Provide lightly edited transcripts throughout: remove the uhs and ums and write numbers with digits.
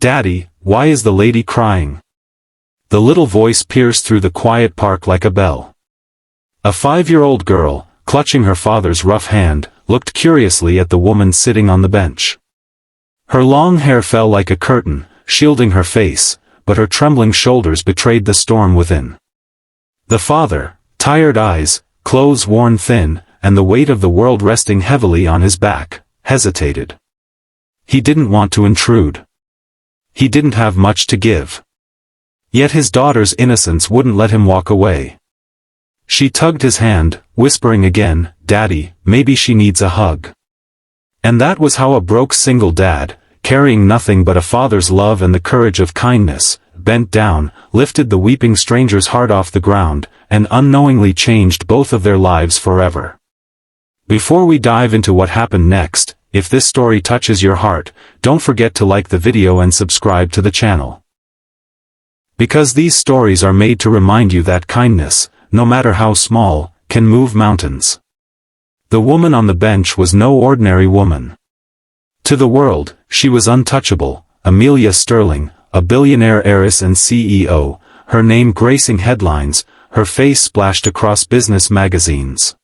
"Daddy, why is the lady crying?" The little voice pierced through the quiet park like a bell. A 5-year-old girl, clutching her father's rough hand, looked curiously at the woman sitting on the bench. Her long hair fell like a curtain, shielding her face, but her trembling shoulders betrayed the storm within. The father, tired eyes, clothes worn thin, and the weight of the world resting heavily on his back, hesitated. He didn't want to intrude. He didn't have much to give. Yet his daughter's innocence wouldn't let him walk away. She tugged his hand, whispering again, "Daddy, maybe she needs a hug." And that was how a broke single dad, carrying nothing but a father's love and the courage of kindness, bent down, lifted the weeping stranger's heart off the ground, and unknowingly changed both of their lives forever. Before we dive into what happened next, if this story touches your heart, don't forget to like the video and subscribe to the channel. Because these stories are made to remind you that kindness, no matter how small, can move mountains. The woman on the bench was no ordinary woman. To the world, she was untouchable, Amelia Sterling, a billionaire heiress and CEO, her name gracing headlines, her face splashed across business magazines.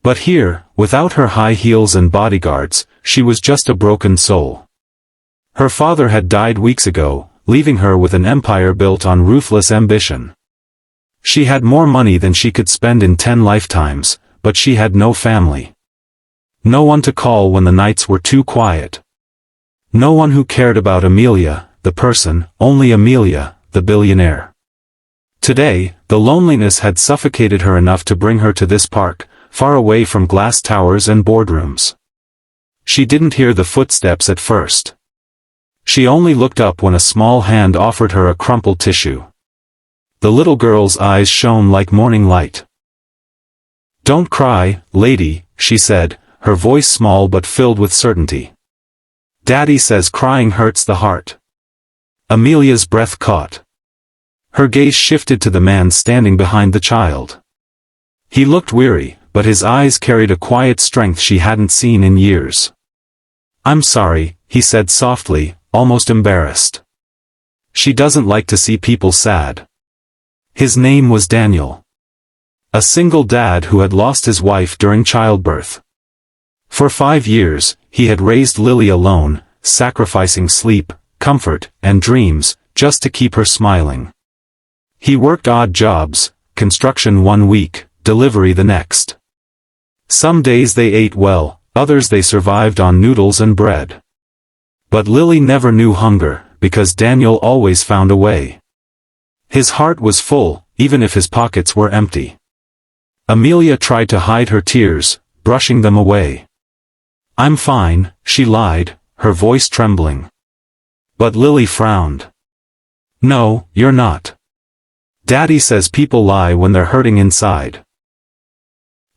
But here, without her high heels and bodyguards, she was just a broken soul. Her father had died weeks ago, leaving her with an empire built on ruthless ambition. She had more money than she could spend in 10 lifetimes, but she had no family. No one to call when the nights were too quiet. No one who cared about Amelia, the person, only Amelia, the billionaire. Today, the loneliness had suffocated her enough to bring her to this park, far away from glass towers and boardrooms. She didn't hear the footsteps at first. She only looked up when a small hand offered her a crumpled tissue. The little girl's eyes shone like morning light. "Don't cry, lady," she said, her voice small but filled with certainty. "Daddy says crying hurts the heart." Amelia's breath caught. Her gaze shifted to the man standing behind the child. He looked weary, but his eyes carried a quiet strength she hadn't seen in years. "I'm sorry," he said softly, almost embarrassed. "She doesn't like to see people sad." His name was Daniel. A single dad who had lost his wife during childbirth. For 5 years, he had raised Lily alone, sacrificing sleep, comfort, and dreams, just to keep her smiling. He worked odd jobs, construction one week, delivery the next. Some days they ate well, others they survived on noodles and bread. But Lily never knew hunger, because Daniel always found a way. His heart was full, even if his pockets were empty. Amelia tried to hide her tears, brushing them away. "I'm fine," she lied, her voice trembling. But Lily frowned. "No, you're not. Daddy says people lie when they're hurting inside."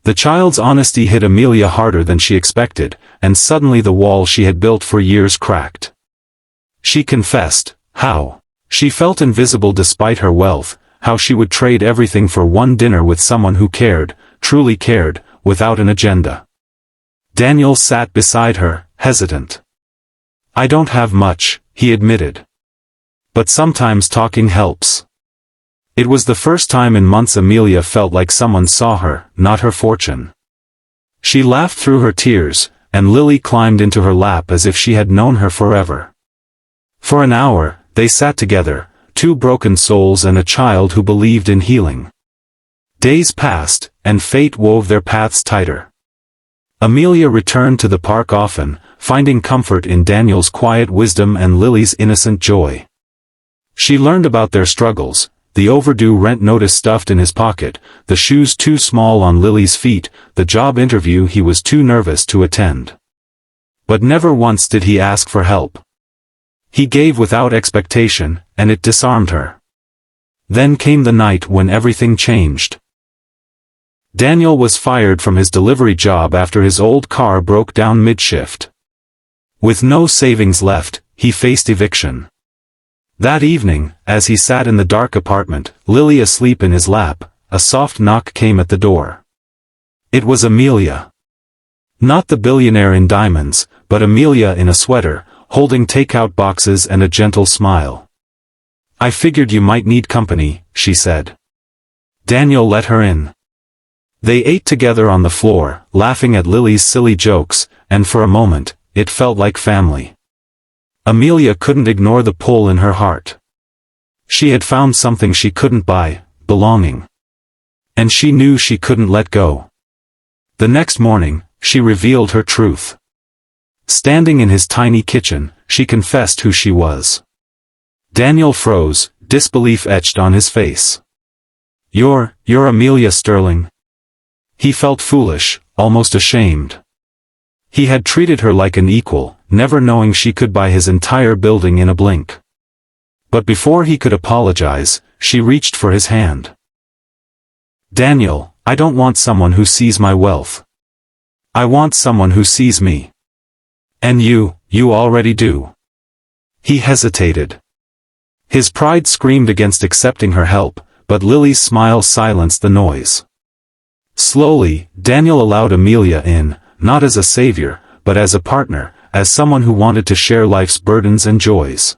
The child's honesty hit Amelia harder than she expected, and suddenly the wall she had built for years cracked. She confessed how she felt invisible despite her wealth, how she would trade everything for one dinner with someone who cared, truly cared, without an agenda. Daniel sat beside her, hesitant. "I don't have much," he admitted. "But sometimes talking helps." It was the first time in months Amelia felt like someone saw her, not her fortune. She laughed through her tears, and Lily climbed into her lap as if she had known her forever. For an hour, they sat together, two broken souls and a child who believed in healing. Days passed, and fate wove their paths tighter. Amelia returned to the park often, finding comfort in Daniel's quiet wisdom and Lily's innocent joy. She learned about their struggles, the overdue rent notice stuffed in his pocket, the shoes too small on Lily's feet, the job interview he was too nervous to attend. But never once did he ask for help. He gave without expectation, and it disarmed her. Then came the night when everything changed. Daniel was fired from his delivery job after his old car broke down mid-shift. With no savings left, he faced eviction. That evening, as he sat in the dark apartment, Lily asleep in his lap, a soft knock came at the door. It was Amelia. Not the billionaire in diamonds, but Amelia in a sweater, holding takeout boxes and a gentle smile. "I figured you might need company," she said. Daniel let her in. They ate together on the floor, laughing at Lily's silly jokes, and for a moment, it felt like family. Amelia couldn't ignore the pull in her heart. She had found something she couldn't buy, belonging. And she knew she couldn't let go. The next morning, she revealed her truth. Standing in his tiny kitchen, she confessed who she was. Daniel froze, disbelief etched on his face. You're Amelia Sterling." He felt foolish, almost ashamed. He had treated her like an equal, never knowing she could buy his entire building in a blink. But before he could apologize, she reached for his hand. "Daniel, I don't want someone who sees my wealth. I want someone who sees me. And you already do." He hesitated. His pride screamed against accepting her help, but Lily's smile silenced the noise. Slowly, Daniel allowed Amelia in, not as a savior, but as a partner, as someone who wanted to share life's burdens and joys.